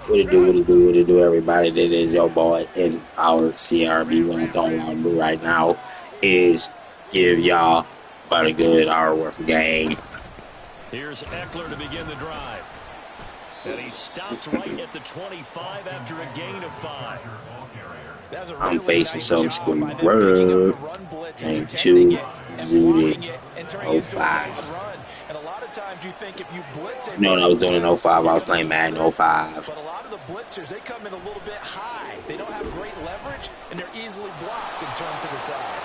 What it do, what it do, what it do, everybody. That is your boy in our CRB. What I don't want to do right now is give y'all about a good hour worth of game. Here's Eckler to begin the drive. And he stops right at the 25 after a gain of 5. I'm facing some screwed rug. Game 2, Muted, oh 05. And a lot of times you think if you blitz You know what I was doing in oh 05? I was playing Madden 05. But a lot of the blitzers, they come in a little bit high. They don't have great leverage, and they're easily blocked and turned to the side.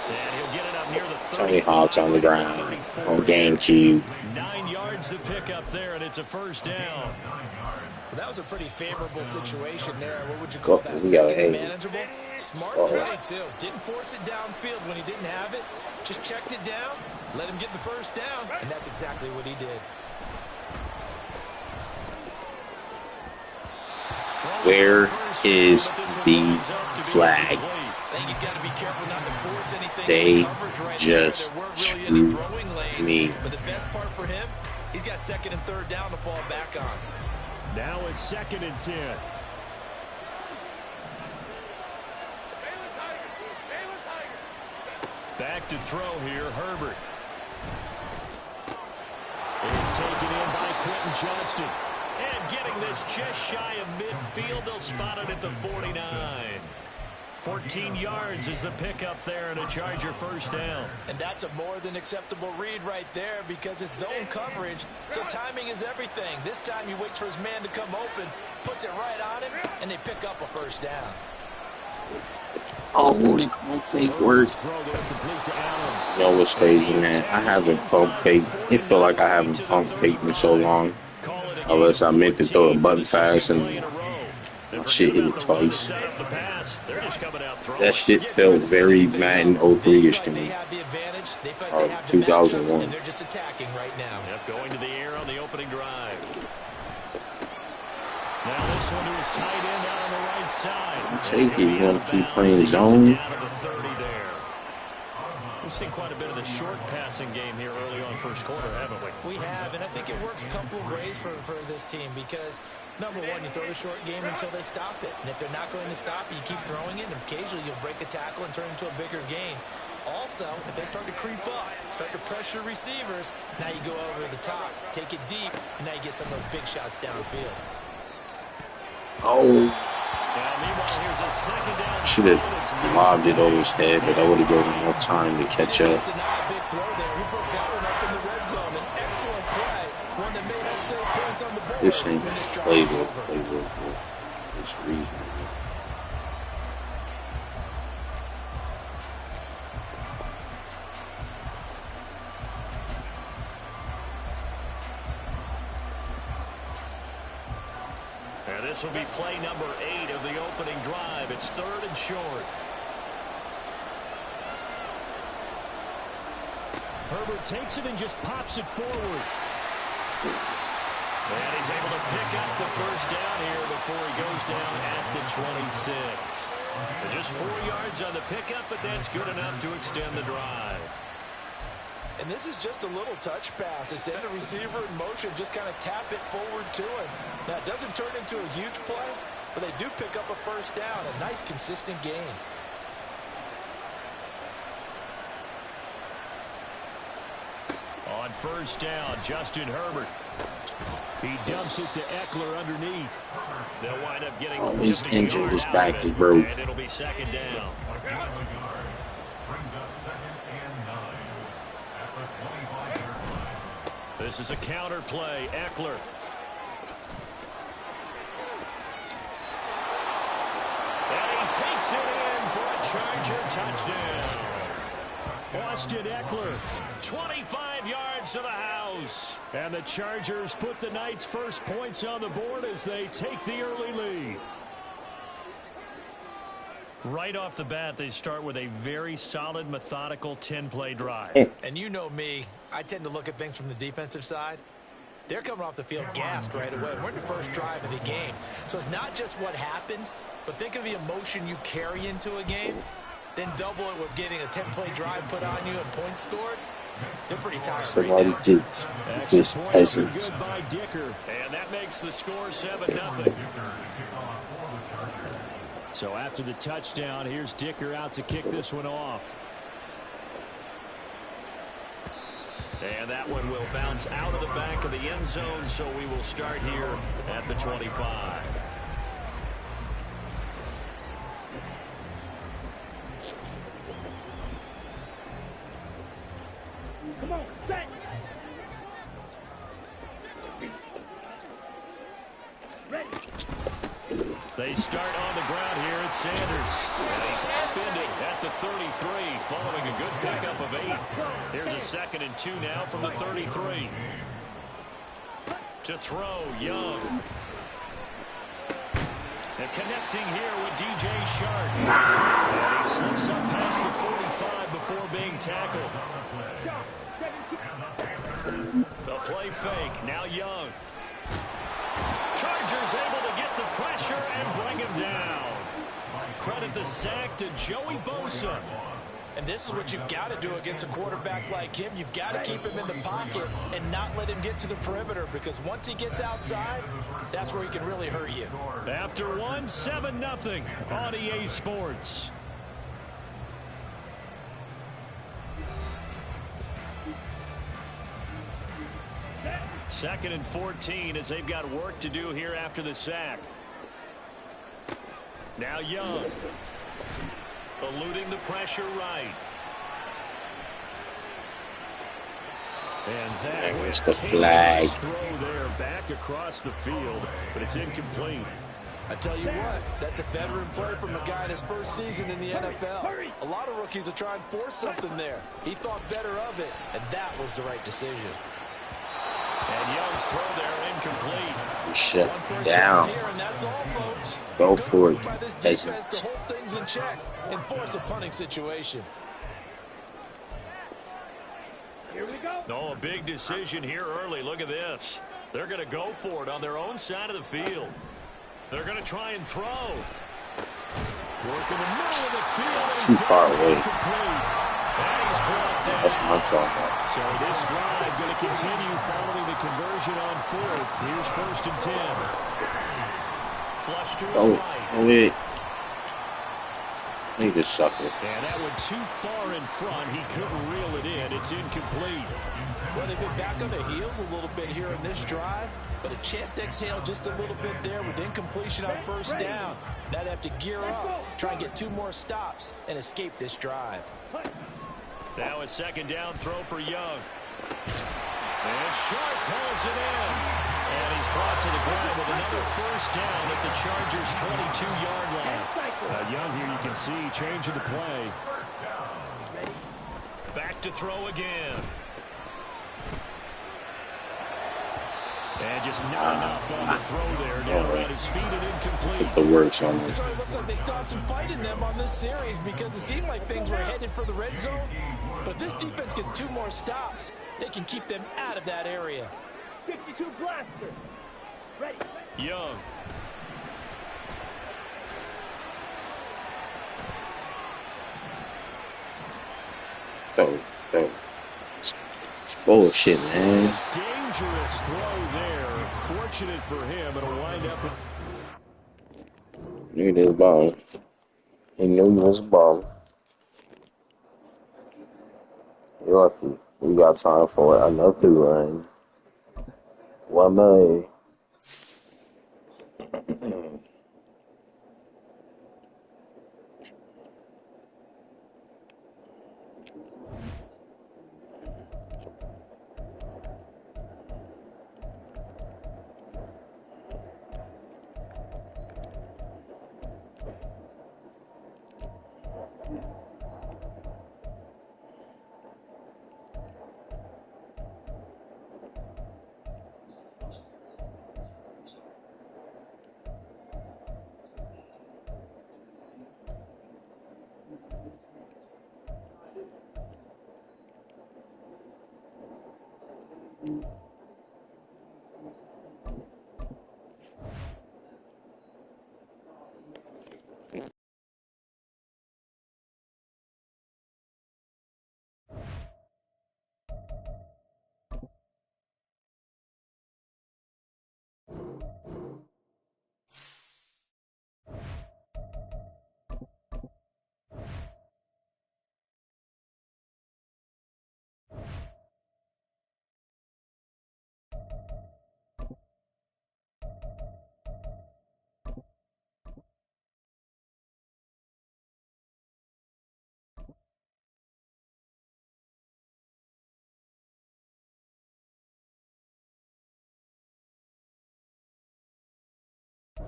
And he'll get it up near the 30. Tony Hawk's on the ground on GameCube. 9 yards to pick up there, and it's a first down. Well, that was a pretty favorable situation there. What would you call that? Second and manageable? Smart play, too. Didn't force it downfield when he didn't have it. Just checked it down, let him get the first down, and that's exactly what he did. Where is the flag? They just screwed me. But the best part for him, he's got second and third down to fall back on. Now it's 2nd and 10. Back to throw here, Herbert. It's taken in by Quentin Johnston. And getting this just shy of midfield, they'll spot it at the 49. 14 yards is the pickup there and a Charger first down. And that's a more than acceptable read right there because it's zone coverage, so timing is everything. This time he waits for his man to come open, puts it right on him, and they pick up a first down. Oh, the pump fake works. You know what's crazy, man? I haven't pump fake. It feel like I haven't pump faked in so long. Unless I meant to throw a button fast and my shit hit it twice. That shit felt very Madden 03-ish to me. Or 2001. They're just attacking right now. Yep, going to the air on the opening drive. Now this one to his tight end out on the right side. Take it. You want to keep playing zone? We've seen quite a bit of the short passing game here early on first quarter, haven't we? We have, and I think it works a couple of ways for this team because, number one, you throw the short game until they stop it. And if they're not going to stop it, you keep throwing it, and occasionally you'll break a tackle and turn it into a bigger gain. Also, if they start to creep up, start to pressure receivers, now you go over the top, take it deep, and now you get some of those big shots downfield. Oh. Should have lobbed it over his head, but I would have given him enough time to catch up. This ain't playable. It's reasonable. This will be play number 8 of the opening drive. It's 3rd and short. Herbert takes it and just pops it forward. And he's able to pick up the first down here before he goes down at the 26. Just 4 yards on the pickup, but that's good enough to extend the drive. And this is just a little touch pass. They send the receiver in motion, just kind of tap it forward to him. Now, it doesn't turn into a huge play, but they do pick up a first down. A nice, consistent gain. On first down, Justin Herbert. He dumps it to Eckler underneath. They'll wind up getting his engine, his back is broke. And it'll be 2nd down. This is a counter play. Eckler. And he takes it in for a Charger touchdown. Austin Eckler, 25 yards to the house. And the Chargers put the Knights' first points on the board as they take the early lead. Right off the bat, they start with a very solid, methodical 10-play drive. And you know me, I tend to look at things from the defensive side. They're coming off the field gassed right away. We're in the first drive of the game. So it's not just what happened, but think of the emotion you carry into a game. Then double it with getting a 10-play drive put on you and points scored. They're pretty tired Somebody right get this peasant. And that makes the score 7-0. So after the touchdown, here's Dicker out to kick this one off. And that one will bounce out of the back of the end zone, so we will start here at the 25. Come on, set. Ready. They start on the ground here at Sanders. And he's upended at the 33, following a good pickup of 8. Here's a 2nd and 2 now from the 33. To throw, Young. And connecting here with DJ Shark. And he slips up past the 45 before being tackled. The play fake, now Young. Chargers able to get the pressure and bring him down. Credit the sack to Joey Bosa. And this is what you've got to do against a quarterback like him. You've got to keep him in the pocket and not let him get to the perimeter, because once he gets outside, that's where he can really hurt you. After 7-0 on EA Sports. Second and 14 as they've got work to do here after the sack. Now Young. Eluding the pressure right. And that was the flag. Throw there back across the field, but it's incomplete. I tell you what, that's a veteran play from a guy in his first season in the NFL. A lot of rookies will try and force something there. He thought better of it, and that was the right decision. And Young's throw there incomplete. Shut down. Here, and that's all, folks. Go for it, by this peasant. defense to hold things in check and force a punting situation. Here we go. Oh, a big decision here early. Look at this. They're going to go for it on their own side of the field. They're going to try and throw. Work in the middle of the field. Too far away. That's what I'm talking about. So this drive going to continue following the conversion on 4th. Here's 1st and 10. Flush to his right. Oh, wait. He just sucked it. And that one too far in front. He couldn't reel it in. It's incomplete. Well, they've been back on their heels a little bit here in this drive, but a chance to exhale just a little bit there with incompletion on 1st down. Now they have to gear up, try and get 2 more stops, and escape this drive. Now a 2nd down throw for Young. And Sharp pulls it in. And he's brought to the ground with another 1st down at the Chargers' 22-yard line. Young here, you can see, changing the play. Back to throw again. And just not enough on the throw there. Down around his feet and incomplete. The works on this. So it looks like they still have some fight in them on this series, because it seemed like things were headed for the red zone. But if this defense gets 2 more stops, they can keep them out of that area. 52 blaster. Ready. Young. It's bullshit, man. Dangerous throw there. Fortunate for him, it'll wind up. Knew this bomb. He knew he was a bomb. You're lucky. We got time for another run. One more.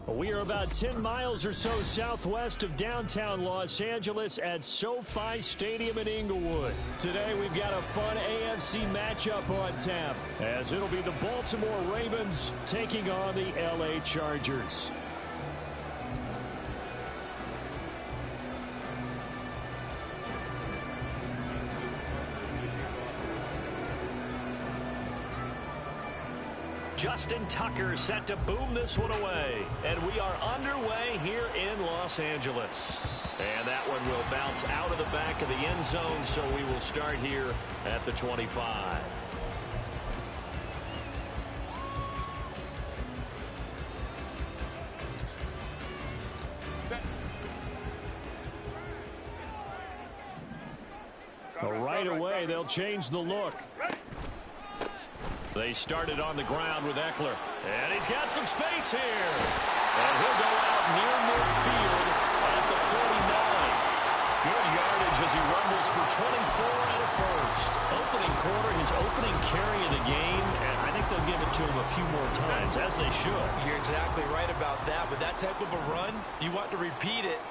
We are about 10 miles or so southwest of downtown Los Angeles at SoFi Stadium in Inglewood. Today we've got a fun AFC matchup on tap, as it'll be the Baltimore Ravens taking on the LA Chargers. Justin Tucker set to boom this one away. And we are underway here in Los Angeles. And that one will bounce out of the back of the end zone, so we will start here at the 25. Right away, they'll change the look. They started on the ground with Eckler. And he's got some space here. And he'll go out near midfield at the 49. Good yardage as he rumbles for 24 and a first. Opening quarter, his opening carry of the game. And I think they'll give it to him a few more times, as they should. You're exactly right about that. With that type of a run, you want to repeat it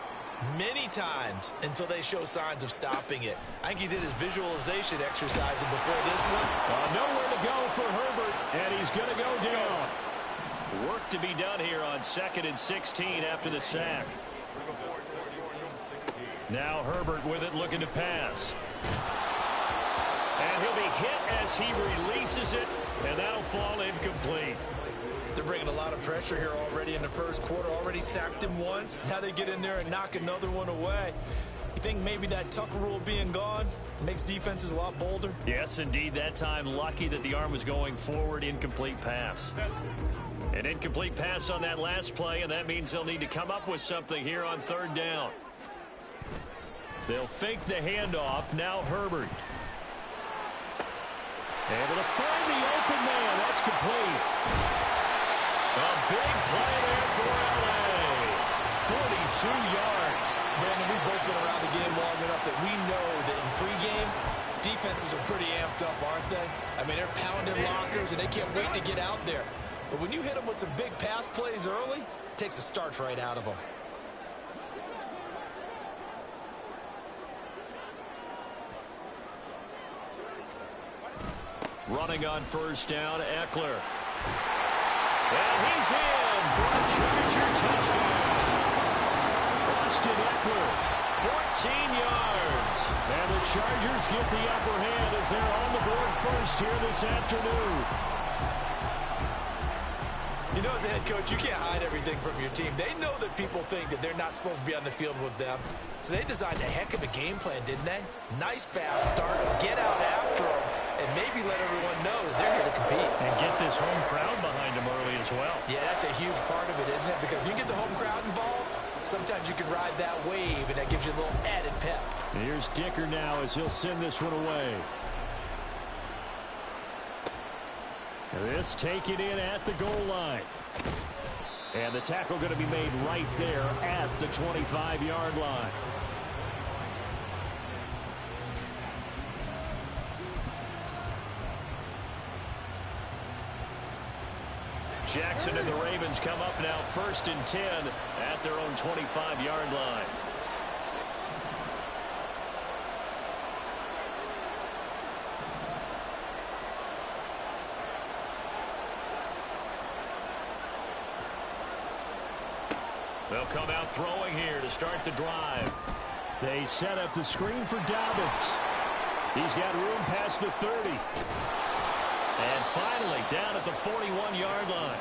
many times until they show signs of stopping it. I think he did his visualization exercise before this one. Nowhere to go for Herbert, and he's going to go down. Work to be done here on 2nd and 16 after the sack. Now Herbert with it, looking to pass. And he'll be hit as he releases it, and that'll fall incomplete. They're bringing a lot of pressure here already in the first quarter. Already sacked him once. Now they get in there and knock another one away. You think maybe that Tucker rule being gone makes defenses a lot bolder? Yes, indeed. That time, lucky that the arm was going forward. Incomplete pass. An incomplete pass on that last play, and that means they'll need to come up with something here on 3rd down. They'll fake the handoff. Now Herbert. Able to find the open man. That's complete. A big play there for LA. 42 yards. Brandon, we've both been around the game long enough that we know that in pregame, defenses are pretty amped up, aren't they? I mean, they're pounding lockers, and they can't wait to get out there. But when you hit them with some big pass plays early, it takes the starch right out of them. Running on 1st down, Eckler. And he's in for a Charger touchdown. Austin Eckler, 14 yards. And the Chargers get the upper hand as they're on the board first here this afternoon. You know, as a head coach, you can't hide everything from your team. They know that people think that they're not supposed to be on the field with them. So they designed a heck of a game plan, didn't they? Nice fast start, get out after them, and maybe let everyone know that they're here to compete. And get this home crowd behind them early as well. Yeah, that's a huge part of it, isn't it? Because if you get the home crowd involved, sometimes you can ride that wave, and that gives you a little added pep. And here's Dicker now as he'll send this one away. This taken in at the goal line. And the tackle going to be made right there at the 25-yard line. Jackson and the Ravens come up now 1st and 10 at their own 25-yard line. They'll come out throwing here to start the drive. They set up the screen for Dobbins. He's got room past the 30. And finally down at the 41-yard line.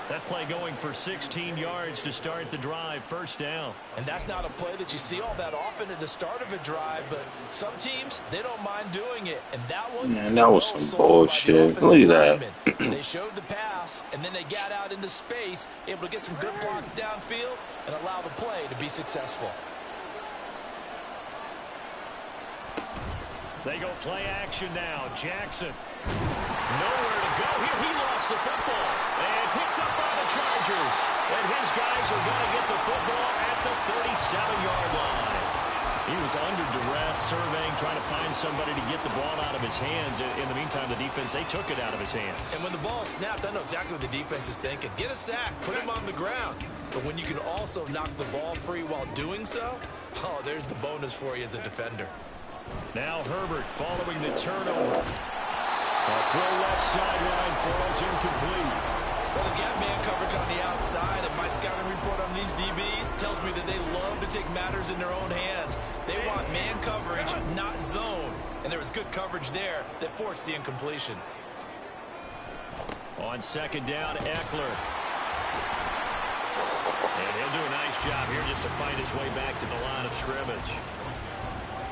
That play going for 16 yards to start the drive, 1st down. And that's not a play that you see all that often at the start of a drive, but some teams, they don't mind doing it. And that one, man, that was some bullshit. Look at that. They showed the pass, and then they got out into space, able to get some good blocks downfield and allow the play to be successful. They go play action now. Jackson. Nowhere to go here. He lost the football and picked up by the Chargers. And his guys are going to get the football at the 37-yard line. He was under duress, surveying, trying to find somebody to get the ball out of his hands. In the meantime, the defense, they took it out of his hands. And when the ball snapped, I know exactly what the defense is thinking. Get a sack, put him on the ground. But when you can also knock the ball free while doing so, oh, there's the bonus for you as a defender. Now Herbert following the turnover. A throw left sideline falls incomplete. Well, they've got man coverage on the outside, and my scouting report on these DBs tells me that they love to take matters in their own hands. They want man coverage, not zone. And there was good coverage there that forced the incompletion. On second down, Eckler. And he'll do a nice job here just to find his way back to the line of scrimmage.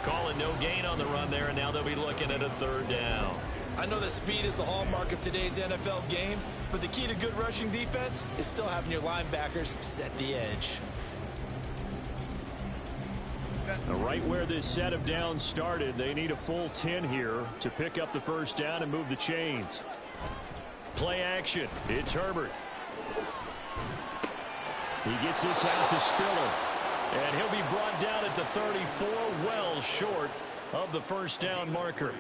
Calling no gain on the run there, and now they'll be looking at a third down. I know that speed is the hallmark of today's NFL game, but the key to good rushing defense is still having your linebackers set the edge. Right where this set of downs started, they need a full 10 here to pick up the first down and move the chains. Play action. It's Herbert. He gets this out to Spiller. And he'll be brought down at the 34, well short of the first down marker.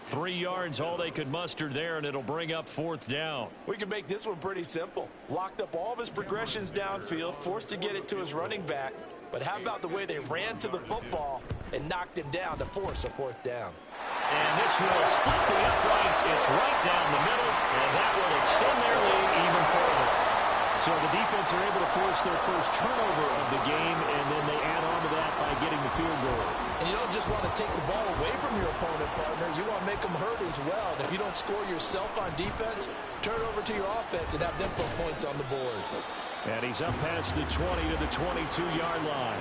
3 yards, all they could muster there, and it'll bring up fourth down. We can make this one pretty simple. Locked up all of his progressions downfield, forced to get it to his running back. But how about the way they ran to the football and knocked him down to force a fourth down? And this will split the uprights. It's right down the middle, and that will extend their lead even further. So the defense are able to force their first turnover of the game, and then they add on to that by getting the field goal. And you don't just want to take the ball away from your opponent, partner. You want to make them hurt as well. And if you don't score yourself on defense, turn it over to your offense and have them put points on the board. And he's up past the 20 to the 22-yard line.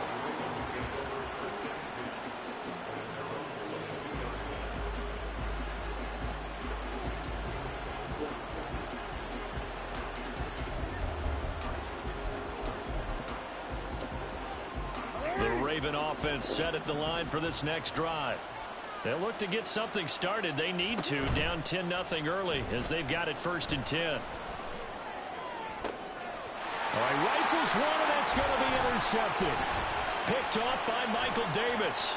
Offense set at the line for this next drive. They'll look to get something started. They need to, down 10-0 early as they've got it 1st and 10. All right, rifles one, and that's going to be intercepted. Picked off by Michael Davis.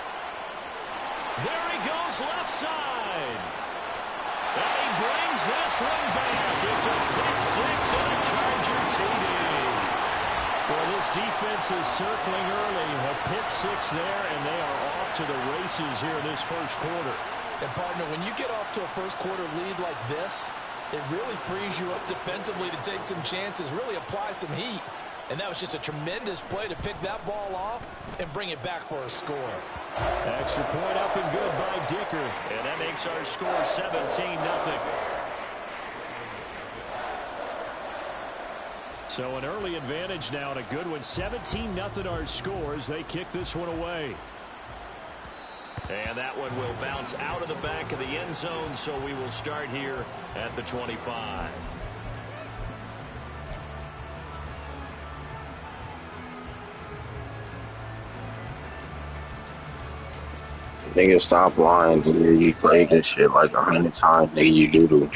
There he goes, left side. And he brings this one back. It's a pick six and a Charger TD. Well, this defense is circling early. A pick six there, and they are off to the races here in this first quarter. And, partner, when you get off to a first quarter lead like this, it really frees you up defensively to take some chances, really apply some heat. And that was just a tremendous play to pick that ball off and bring it back for a score. Extra point up and good by Dicker. And that makes our score 17-0. So an early advantage now and a good one. 17-0 our scores. They kick this one away. And that one will bounce out of the back of the end zone, so we will start here at the 25. Nigga, stop lying to me. You played this shit like 100 times, nigga. You do.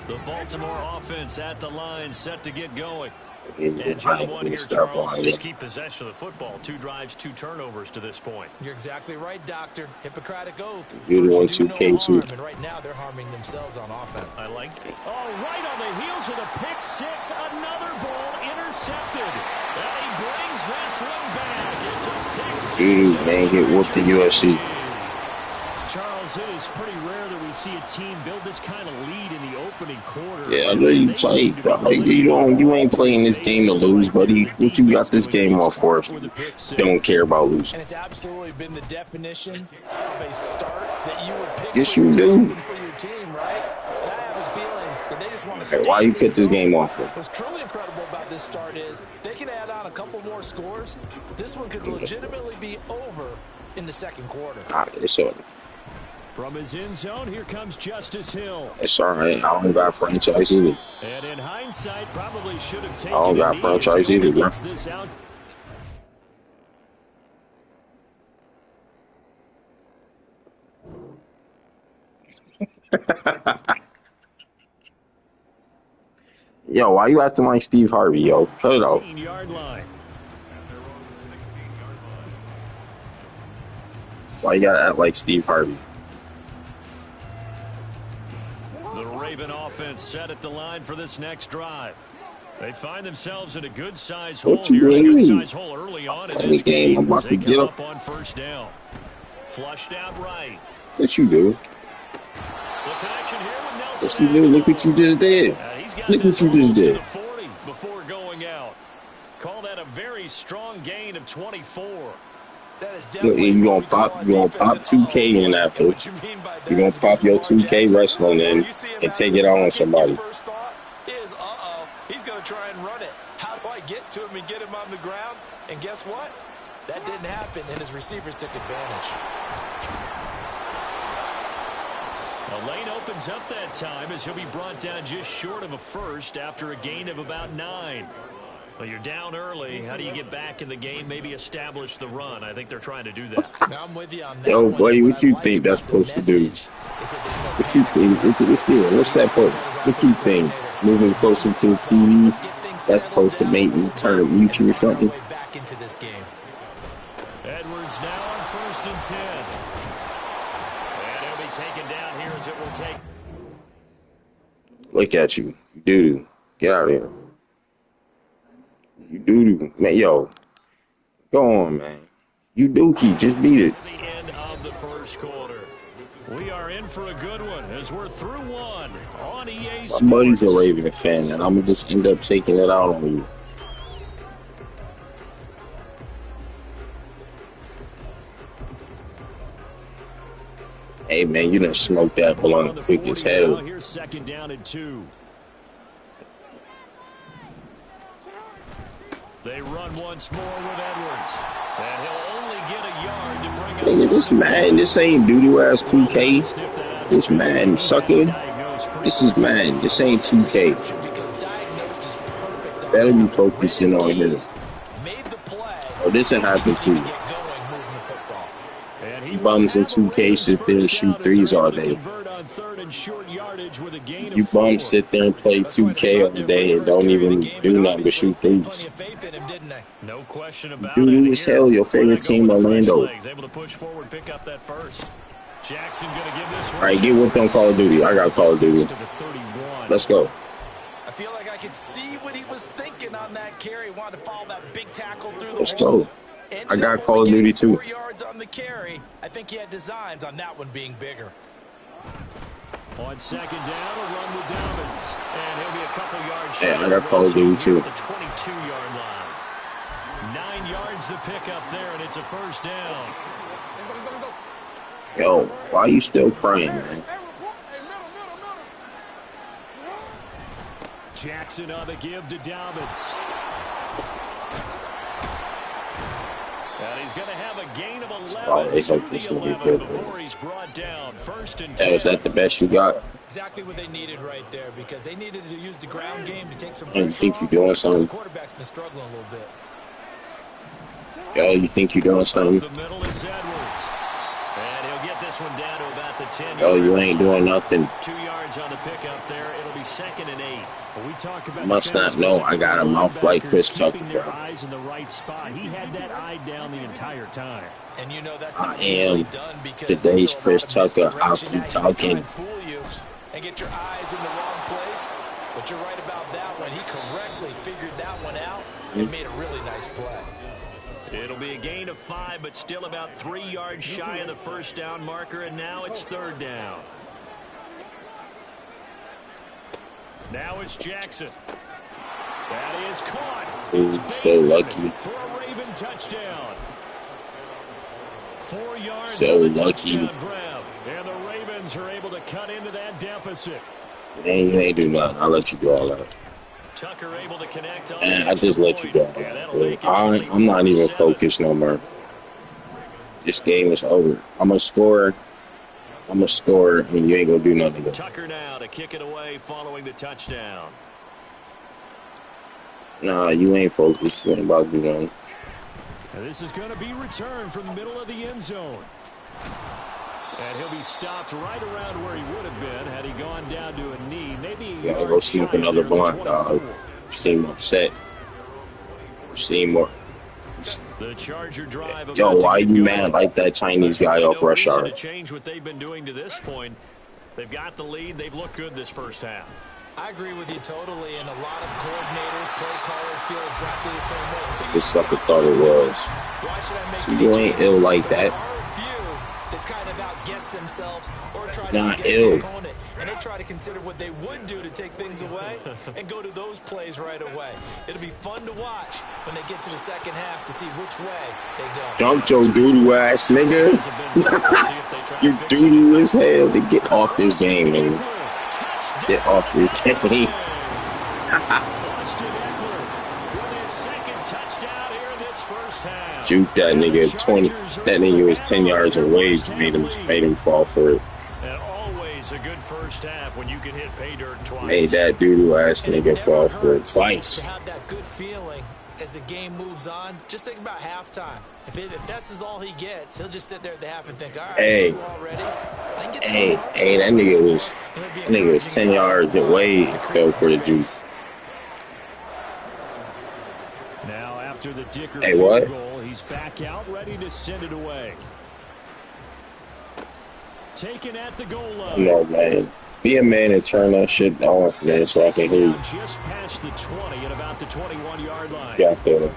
The Baltimore offense at the line, set to get going. And job one here, Charles, just keep possession of the football. 2 drives, 2 turnovers to this point. You're exactly right, Doctor. Hippocratic oath. You're the one, 2K2. And right now, they're harming themselves on offense. I like it. Oh, right on the heels of the pick six. Another ball intercepted. And he brings this one back. It's a pick six. Dude, man, get whooped the UFC. Charles, it is pretty rare that we see a team build this kind of lead in the opening quarter. Yeah, I know you play, bro. Like, you ain't playing this game to lose, buddy. What you got this game off for if you don't care about losing? And it's absolutely been the definition of a start that you would pick yes, for you do. For your team, right? And I have a feeling that they just want to stay. Why you cut this game off for? What's truly incredible about this start is they can add on a couple more scores. This one could legitimately be over in the second quarter. It's all right. From his end zone, here comes Justice Hill. It's all right. I don't got franchise either. And in hindsight, probably should have taken I don't got franchise either, bro. This out. Yo, why you acting like Steve Harvey, yo? Cut it out. 16-yard line. Why you gotta act like Steve Harvey? The Raven offense set at the line for this next drive. They find themselves in a good-sized hole here. A good-sized hole early on in this game. I'm about to get up on first down. Flushed out right. Yes, you do. Yes, you do. Look what you just did. Look what you just did. 40 before going out. Call that a very strong gain of 24. You gonna pop 2K in that foot. You gonna pop your 2K wrestling in and take it on somebody. First thought is, he's gonna try and run it. How do I get to him and get him on the ground? And guess what? That didn't happen, and his receivers took advantage. A lane opens up that time as he'll be brought down just short of a first after a gain of about 9. Well, you're down early. How do you get back in the game? Maybe establish the run. I think they're trying to do that. I'm with you on that. Yo, buddy, what you think that's supposed to do? What you think? What's that post? What you think? Moving closer to the TV, that's supposed to make me turn mute you or something? Back into this game. Edwards now on 1st and 10. And he'll be taken down here as it will take. Look at you. Doo-doo. Get out of here. You doo-doo. Man, yo. Go on, man. You dookie. Just beat it. The end of the first quarter. We are in for a good one as we're through one on EA Sports. My buddy's a Raven fan, and I'm going to just end up taking it out on you. Hey, man, you done smoked that blunt quick as hell. Here's 2nd down and 2. They run once more with Edwards. And he'll only get a yard to bring up. Nigga, this Madden, this ain't doo-doo ass 2K. This Madden, sucker. This is Madden. This ain't 2K. Better be focusing on here. Oh, this ain't happened too. Bums in 2K sit there and shoot threes all day. You bums sit there and play 2K all day and don't even do nothing but shoot threes. No question about Doo-doo as hell, your favorite team, Orlando. Able to push forward, pick up that first. Jackson gonna give this one. All right, get whipped on Call of Duty. I got Call of Duty. Let's go. I feel like I could see what he was thinking on that carry. Wanted to follow that big tackle through the Let's go. I got Call of Duty too. 4 yards on the carry. I think he had designs on that one being bigger. On 2nd down, a run with Dobbins. And he'll be a couple yards short. Yeah, I got Call of Duty too. The 22-yard line. 9 yards to pick up there, and it's a 1st down. Yo, why are you still crying, man? Jackson on the give to Dobbins. And he's going to have a gain of 11 before he's brought down. 1st and 10. Hey, is that the best you got? Exactly what they needed right there, because they needed to use the ground game to take some You think you're doing something? The quarterback's been struggling a little bit. Yo, you think you're doing something? The middle is Edwards. And he'll get this one down to about the 10. Yo, you ain't doing nothing. 2 yards on the pickup there. It'll be 2nd and 8. We talk about must not know I got a mouth like Chris Tucker, bro. Their eyes in the right spot. He had that eye down the entire time. And you know that's I not am done because today's Chris Tucker. I'll keep talking. Fool you and get your eyes in the wrong place. But you're right about that one. He correctly figured that one out and made a really nice play. It'll be a gain of 5, but still about 3 yards shy of the 1st down marker, and now it's 3rd down. Now it's Jackson. That is caught. Ooh, so lucky. For a Raven touchdown. 4 yards so on the lucky. touchdown grab. And the Ravens are able to cut into that deficit. Man, you ain't do nothing. I'll let you go all out. Tucker able to connect on. Man, I just let you go all out. I'm not even focused no more. This game is over. I'm a scorer, and you ain't gonna do nothing. Tucker now to kick it away following the touchdown. Nah, you ain't focused. You ain't about to do nothing. And this is going to be returned from the middle of the end zone. And he'll be stopped right around where he would have been had he gone down to a knee. Maybe you gotta go smoke another blunt, dog. You seem upset. You The Charger drive. Yo, why you mad like that Chinese guy off rush hour? To change what they've been doing to this point. They've got the lead. They've looked good this first half. I agree with you totally, and a lot of coordinators, play callers feel exactly the same way. This sucker thought it was. So you ain't ill like that. That kind of outguess themselves or try to Not guess ill. the opponent, and they try to consider what they would do to take things away and go to those plays right away. It'll be fun to watch when they get to the second half to see which way they go. Dunk your doo-doo ass, nigga. You doo-doo as hell to get off this game, nigga. Get off this game. Shoot that nigga 20. That nigga was 10 yards away. Made him fall for it. And always a good first half when you can hit pay dirt twice. Made that doo-doo ass nigga fall for it twice. To have that good feeling as the game moves on, just think about halftime. If that's all he gets, he'll just sit there at the half and think, all right, hey, that nigga was 10 yards away and fell for the juice. Now after the Dicker what? Goal, he's back out ready to send it away. Taken at the goal line. No, man. Be a man and turn that shit off, man, so I can hear you. Just past the 20 at about the 21-yard line. Got there.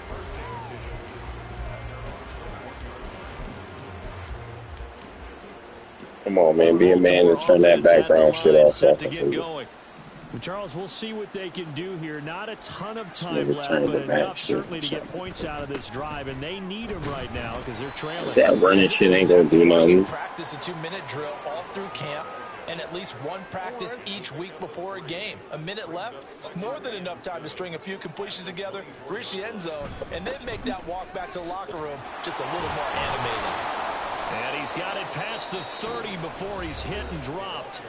Come on, man. Be a man and turn that background shit off. So I can hear you. Charles, we'll see what they can do here. Not a ton of This time nigga left, turned but the enough back certainly shit. to get points out of this drive, and they need them right now because they're trailing. That running shit ain't gonna do nothing. Practice a 2-minute drill all through camp, and at least one practice each week before a game. A minute left, more than enough time to string a few completions together, reach the end zone, and then make that walk back to the locker room just a little more animated. And he's got it past the 30 before he's hit and dropped.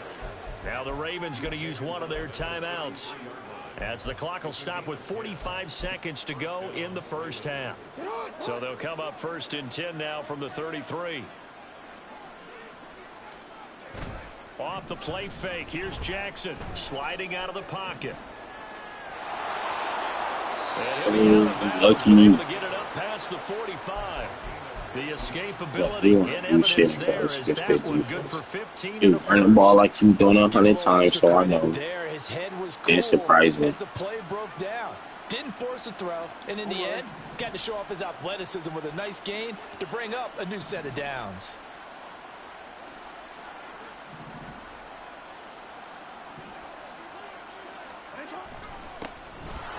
Now the Ravens going to use one of their timeouts as the clock will stop with 45 seconds to go in the first half. So they'll come up 1st and 10 now from the 33. Off the play fake. Here's Jackson sliding out of the pocket. And he'll be Lucky. able to get it up past the 45. The escapability in evidence there is that one good for 15. You run the ball like you done 100 times, so I know. Didn't surprise me. As the play broke down, didn't force a throw, and in the end, got to show off his athleticism with a nice gain to bring up a new set of downs.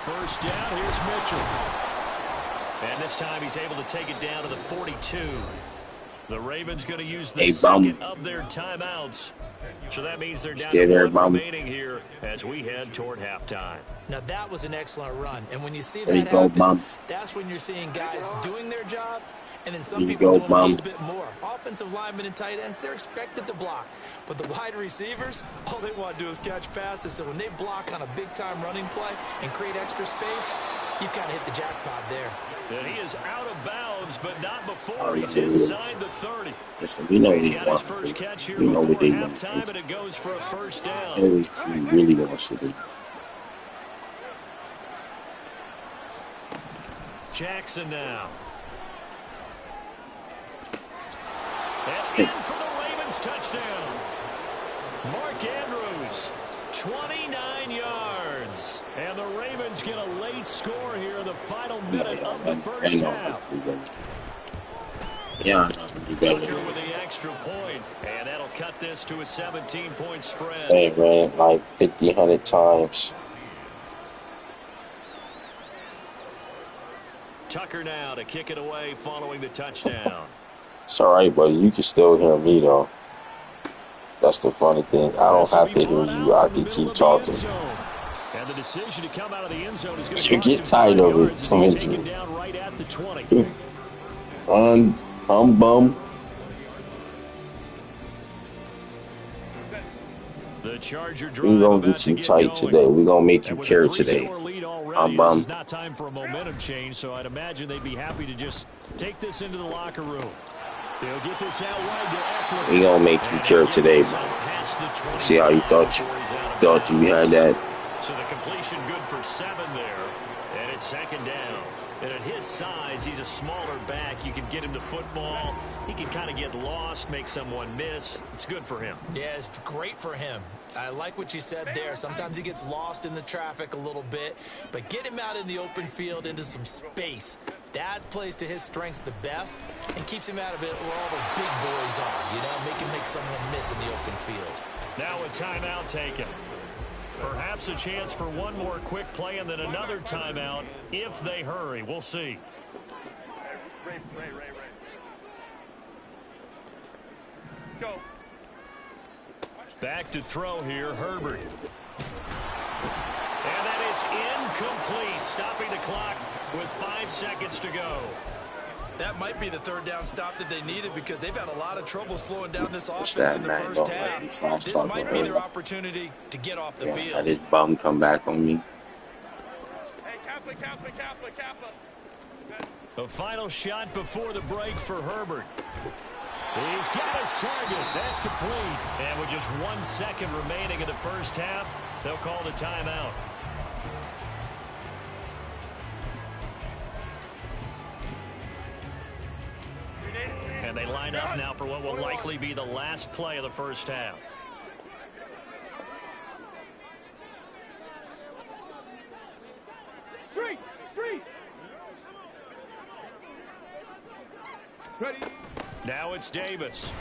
First down, here's Mitchell. And this time he's able to take it down to the 42. The Ravens going to use the second of their timeouts. So that means they're down to one remaining here as we head toward halftime. Now that was an excellent run. And when you see that happen, that's when you're seeing guys doing their job, and then some people doing a little bit more. Offensive linemen and tight ends, they're expected to block. But the wide receivers, all they want to do is catch passes. So when they block on a big-time running play and create extra space, you've kind of hit the jackpot there. And he is out of bounds, but not before he's inside the 30. Listen, we know He's he got wants his first to do. catch here We know what before they want to halftime, do. and it goes for a first down. He really wants to do. Jackson now. That's in for the Ravens touchdown. Mark Andrews, 29 yards. And the Ravens get a late score here in the final minute of the first half. Yeah, Tucker with the extra point, and that'll cut this to a 17-point spread. They ran it like 50, 100 times. Tucker now to kick it away following the touchdown. It's all right, buddy. You can still hear me, though. That's the funny thing. I don't have to hear you. I can keep talking. And the decision to come out of the end zone is going You get tired of it. taken down right at the 20. Bum. The Charger We gonna get you tight today. We gonna make you care today. Bum. It's not time for a momentum change, so I'd imagine they'd be happy to just take this into the locker room. They'll get this out wide to Eckler. We gonna make you care today, man. See how you thought you had that. So the completion good for 7 there, and it's second down. And at his size, he's a smaller back. You can get him to football. He can kind of get lost, make someone miss. It's good for him. Yeah, it's great for him. I like what you said there. Sometimes he gets lost in the traffic a little bit, but get him out in the open field into some space. That plays to his strengths the best and keeps him out of it where all the big boys are, you know, make someone miss in the open field. Now a timeout taken. Perhaps a chance for one more quick play and then another timeout if they hurry. We'll see. Go. Back to throw here, Herbert. And that is incomplete, stopping the clock with 5 seconds to go. That might be the third down stop that they needed because they've had a lot of trouble slowing down this offense in the first half. This might be their opportunity to get off the field. Had his bum come back on me. Hey, Kappa. The final shot before the break for Herbert. He's got his target. That's complete. And with just 1 second remaining in the first half, they'll call the timeout. And they line up now for what will likely be the last play of the first half. Three. Ready. Now it's Davis.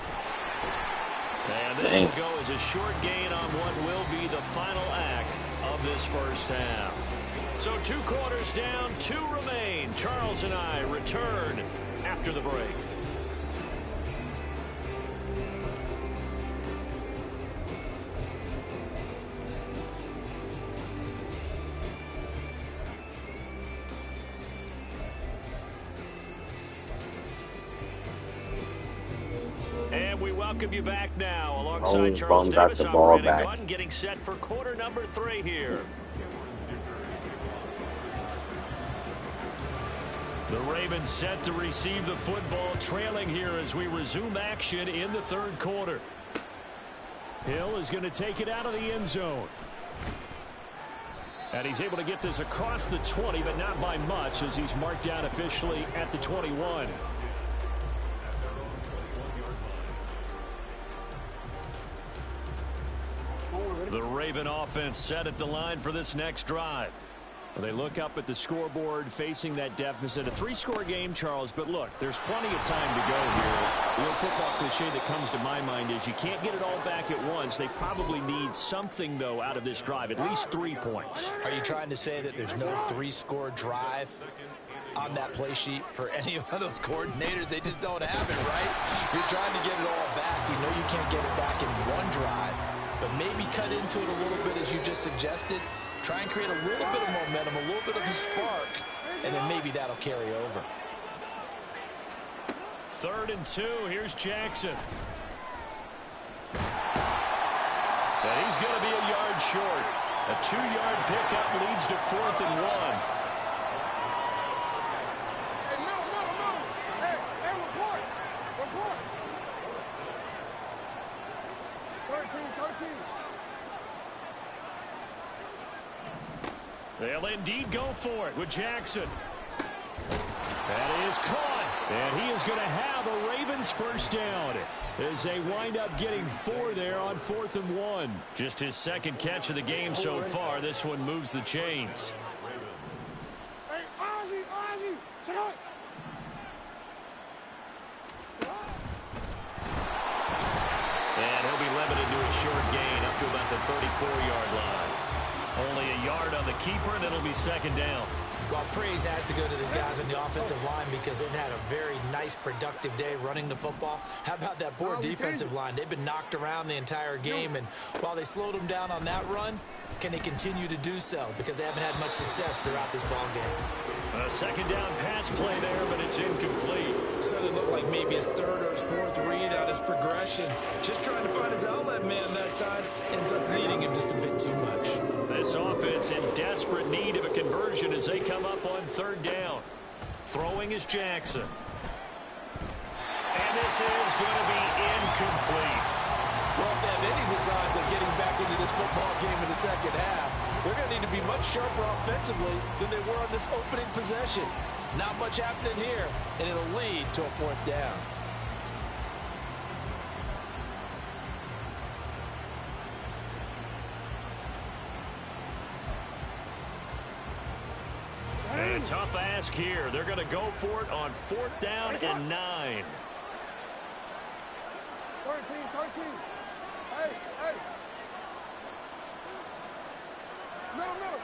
And this will go as a short gain on what will be the final act of this first half. So 2 quarters down, 2 remain. Charles and I return after the break. And we welcome you back now alongside Charles Davis. I'm Brandon Gaudin, getting set for quarter number 3 here. The Ravens set to receive the football, trailing here as we resume action in the third quarter. Hill is going to take it out of the end zone. And he's able to get this across the 20, but not by much as he's marked down officially at the 21. The Raven offense set at the line for this next drive. Well, they look up at the scoreboard facing that deficit. A 3-score game, Charles, but look, there's plenty of time to go here. The old football cliche that comes to my mind is you can't get it all back at once. They probably need something, though, out of this drive, at least 3 points. Are you trying to say that there's no 3-score drive on that play sheet for any of those coordinators? They just don't have it, right? You're trying to get it all back. You know you can't get it back in one drive, but maybe cut into it a little bit as you just suggested. Try and create a little bit of momentum, a little bit of a spark, and then maybe that'll carry over. 3rd and 2. Here's Jackson. And he's going to be a yard short. A 2-yard pickup leads to 4th and 1. Hey, report. 13. They'll indeed go for it with Jackson. That is caught. And he is going to have a Ravens first down as they wind up getting 4 there on 4th and 1. Just his 2nd catch of the game so far. This one moves the chains. Hey, Ozzy, sit up. And he'll be limited to a short gain up to about the 34-yard line. Only a yard on the keeper, and it'll be 2nd down. Well, praise has to go to the guys on the offensive line because they've had a very nice, productive day running the football. How about that poor defensive line? They've been knocked around the entire game, and while they slowed them down on that run, can they continue to do so? Because they haven't had much success throughout this ball game. A 2nd down pass play there, but it's incomplete. Certainly looked like maybe his 3rd or his 4th read on his progression. Just trying to find his outlet man that time. Ends up leading him just a bit too much. This offense in desperate need of a conversion as they come up on 3rd down. Throwing is Jackson. And this is going to be incomplete. Well, if they have any designs of getting back into this football game in the second half, they're going to need to be much sharper offensively than they were on this opening possession. Not much happening here, and it'll lead to a 4th down. And a tough ask here. They're going to go for it on 4th down and 9. 13. Hey. Middle.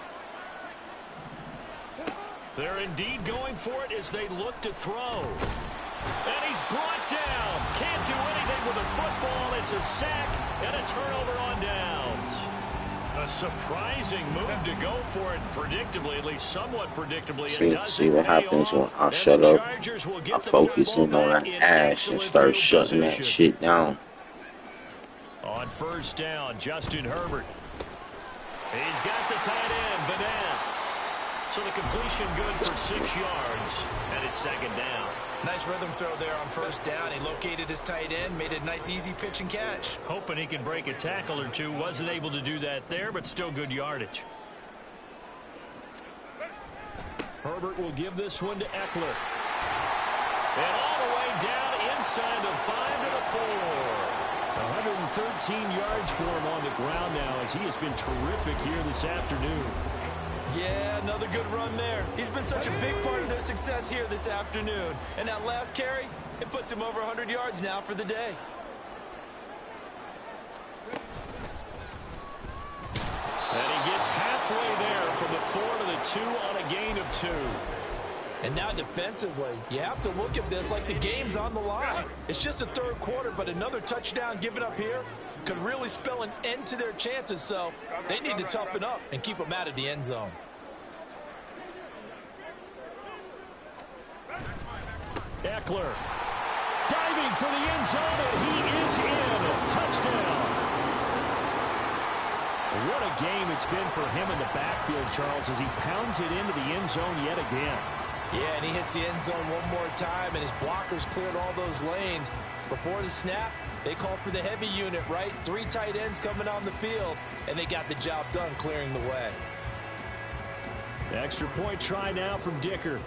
They're indeed going for it as they look to throw. And he's brought down. Can't do anything with a football. It's a sack and a turnover on downs. A surprising move to go for it predictably, at least somewhat predictably. See what happens when I shut up. I focus in on that ass and start shutting that shit down. On 1st down, Justin Herbert. He's got the tight end, Madden. So the completion good for 6 yards, and it's 2nd down. Nice rhythm throw there on 1st down. He located his tight end, made a nice easy pitch and catch. Hoping he can break a tackle or two. Wasn't able to do that there, but still good yardage. Herbert will give this one to Eckler. And all the way down inside the 5 to the 4. 113 yards for him on the ground now as he has been terrific here this afternoon. Yeah, another good run there. He's been such a big part of their success here this afternoon. And that last carry, it puts him over 100 yards now for the day. And he gets halfway there from the 4 to the 2 on a gain of 2. And now defensively, you have to look at this like the game's on the line. It's just the 3rd quarter, but another touchdown given up here could really spell an end to their chances. So they need to toughen up and keep them out of the end zone. Eckler diving for the end zone, and he is in. Touchdown. What a game it's been for him in the backfield, Charles, as he pounds it into the end zone yet again. Yeah, and he hits the end zone one more time, and his blockers cleared all those lanes. Before the snap, they called for the heavy unit, right? 3 tight ends coming on the field, and they got the job done clearing the way. Extra point try now from Dicker.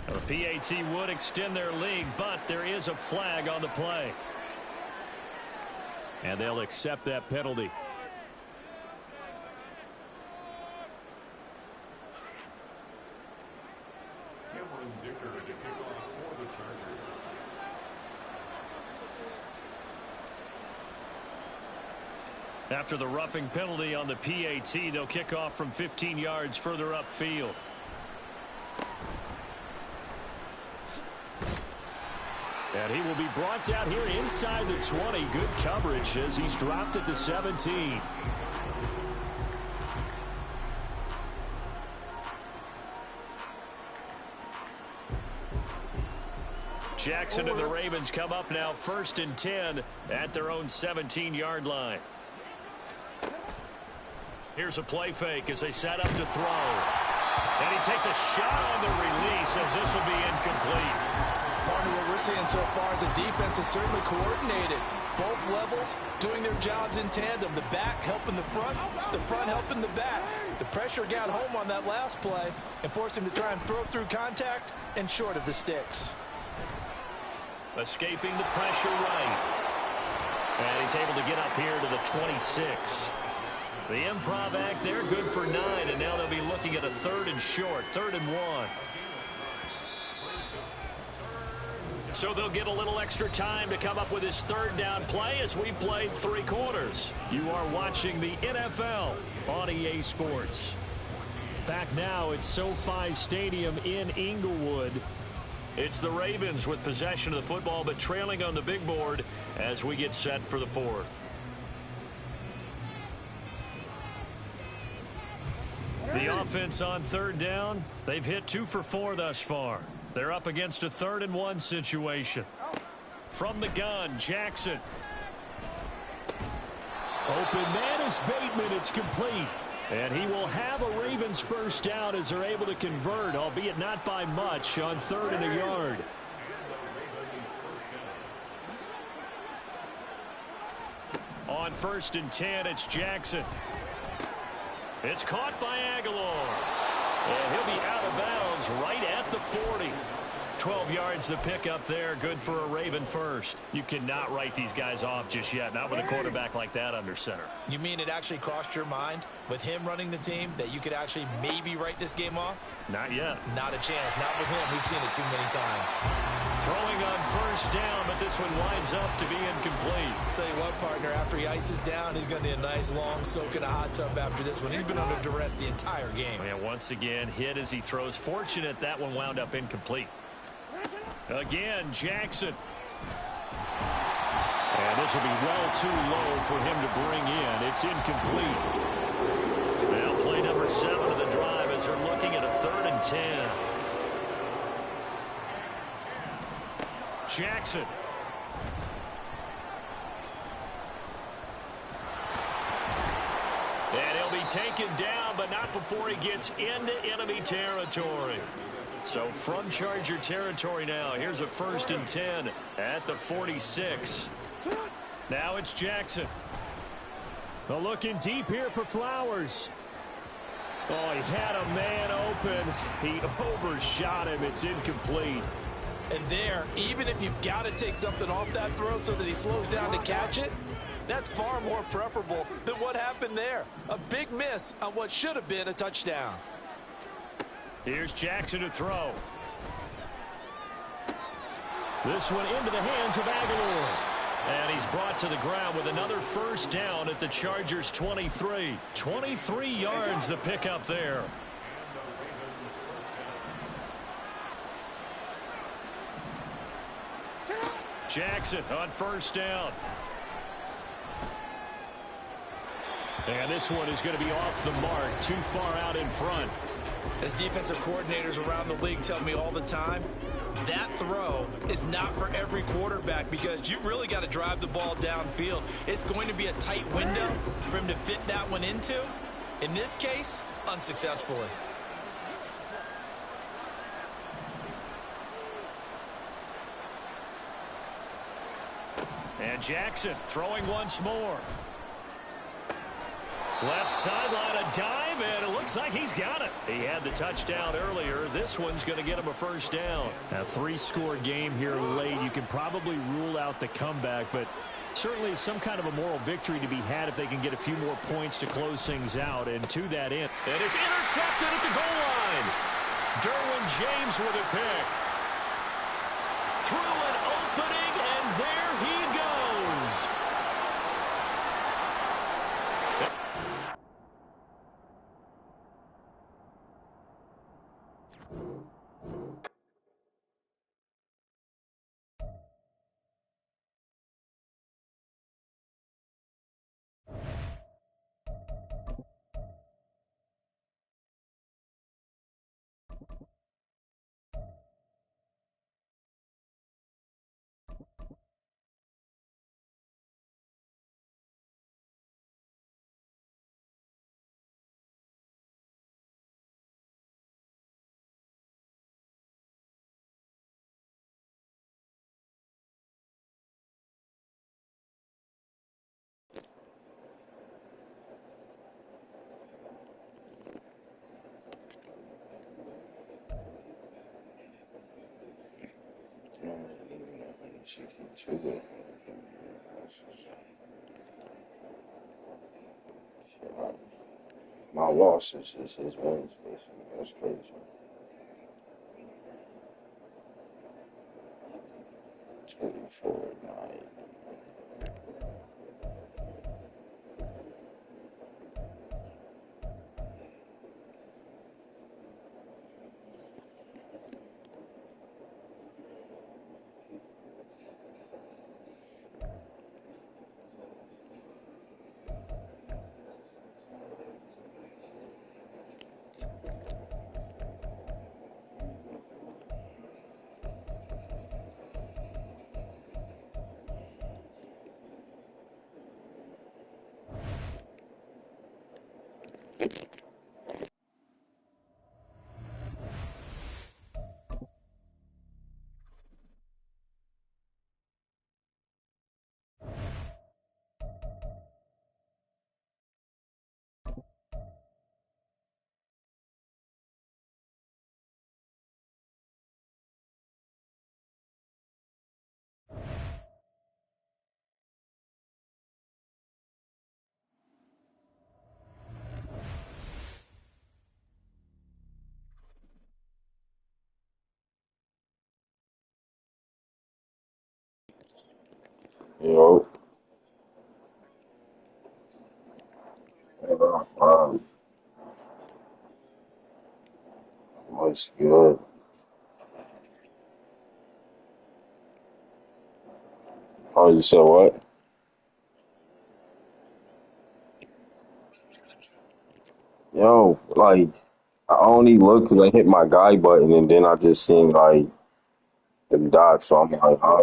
The PAT would extend their lead, but there is a flag on the play. And they'll accept that penalty. After the roughing penalty on the PAT, they'll kick off from 15 yards further upfield. And he will be brought down here inside the 20. Good coverage as he's dropped at the 17. Jackson and the Ravens come up now 1st and 10 at their own 17-yard line. Here's a play fake as they set up to throw. And he takes a shot on the release as this will be incomplete. Partner, what we're seeing so far is the defense is certainly coordinated. Both levels doing their jobs in tandem. The back helping the front helping the back. The pressure got home on that last play and forced him to try and throw through contact and short of the sticks. Escaping the pressure right. And he's able to get up here to the 26. The improv act there, good for 9, and now they'll be looking at a 3rd and short, 3rd and 1. So they'll get a little extra time to come up with his 3rd down play as we've played 3 quarters. You are watching the NFL on EA Sports. Back now at SoFi Stadium in Inglewood. It's the Ravens with possession of the football, but trailing on the big board as we get set for the 4th. The offense on 3rd down, they've hit 2 for 4 thus far. They're up against a 3rd and 1 situation. From the gun, Jackson. Open man is Bateman. It's complete. And he will have a Ravens 1st down as they're able to convert, albeit not by much, on 3rd and a yard. On 1st and 10, it's Jackson. It's caught by Aguilar. And he'll be out of bounds right at the 40. 12 yards to pick up there. Good for a Raven first. You cannot write these guys off just yet. Not with a quarterback like that under center. You mean it actually crossed your mind with him running the team that you could actually maybe write this game off? Not yet. Not a chance. Not with him. We've seen it too many times. Throwing on first down, but this one winds up to be incomplete. Tell you what, partner, after he ices down, he's going to need a nice long soak in a hot tub after this one. He's been under duress the entire game. And once again, hit as he throws. Fortunate that one wound up incomplete. Again, Jackson. And this will be well too low for him to bring in. It's incomplete. Now play number 7 of the drive as they're looking at a 3rd and 10. Jackson. And he'll be taken down, but not before he gets into enemy territory. So from Charger territory now, here's a 1st and 10 at the 46. Now it's Jackson. Well, looking deep here for Flowers. Oh, he had a man open. He overshot him. It's incomplete. And there, even if you've got to take something off that throw so that he slows down to catch it, that's far more preferable than what happened there. A big miss on what should have been a touchdown. Here's Jackson to throw. This one into the hands of Aguilar. And he's brought to the ground with another 1st down at the Chargers 23. 23 yards to pick up there. Jackson on 1st down. And this one is going to be off the mark, too far out in front. As defensive coordinators around the league tell me all the time, that throw is not for every quarterback because you've really got to drive the ball downfield. It's going to be a tight window for him to fit that one into. In this case, unsuccessfully. And Jackson throwing once more. Left sideline, a dive, and it looks like he's got it. He had the touchdown earlier. This one's going to get him a 1st down. A 3-score game here late. You can probably rule out the comeback, but certainly some kind of a moral victory to be had if they can get a few more points to close things out. And to that end, and it's intercepted at the goal line. Derwin James with a pick. Through an opening, and there he goes. Even 162 with 130 losses. My losses is his wins, basically. That's crazy. 24-9. Yo, what's good? Oh, you said what? Yo, like I only look 'cause I hit my guy button and then I just seen like them dots, so I'm like, huh?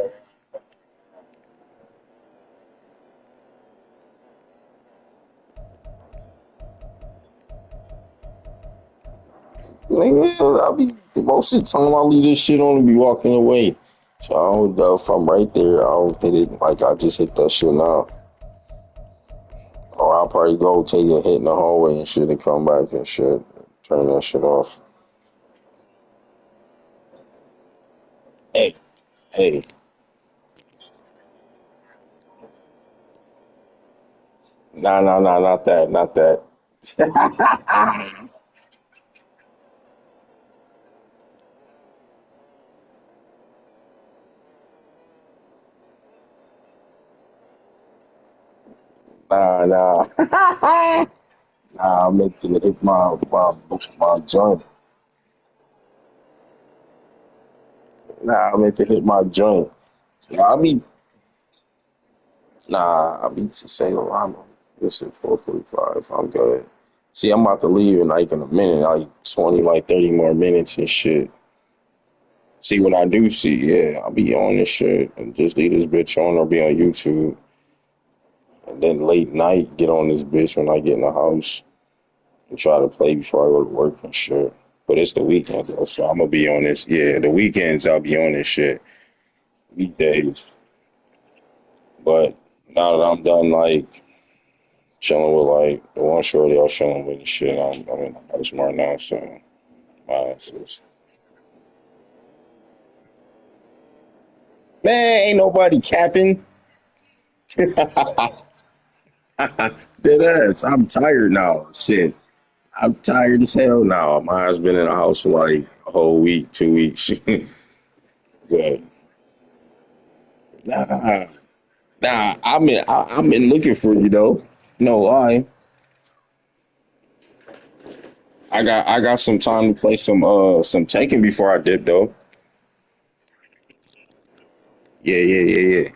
Nigga, I be most of the time I leave this shit on and be walking away. So I don't know if I'm right there, I'll hit it like I just hit that shit now. Or I'll probably go take a hit in the hallway and shit and come back and shit. Turn that shit off. Hey, hey. Nah, nah, nah, not that, not that. Nah, nah. Nah, I'm making it hit my joint. Nah, I'm making it hit my joint. Nah, I be to say, oh, I'm this is 4:45. I'm good. See, I'm about to leave in like in a minute, like 20, like 30 more minutes and shit. See what I do see, yeah, I'll be on this shit and just leave this bitch on or be on YouTube. And then late night, get on this bitch when I get in the house and try to play before I go to work and shit. But it's the weekend though, so I'm gonna be on this. Yeah, the weekends I'll be on this shit. Weekdays. But now that I'm done, like chilling with like the one shorty I was chilling with and shit, I'm in the house more now. So, so man, ain't nobody capping. Dead ass. I'm tired now. Shit. I'm tired as hell now. Mine's been in the house for like a whole week, 2 weeks. But nah, I'm in looking for you though. No lie. I got some time to play some Taken before I dip though. Yeah, yeah, yeah, yeah.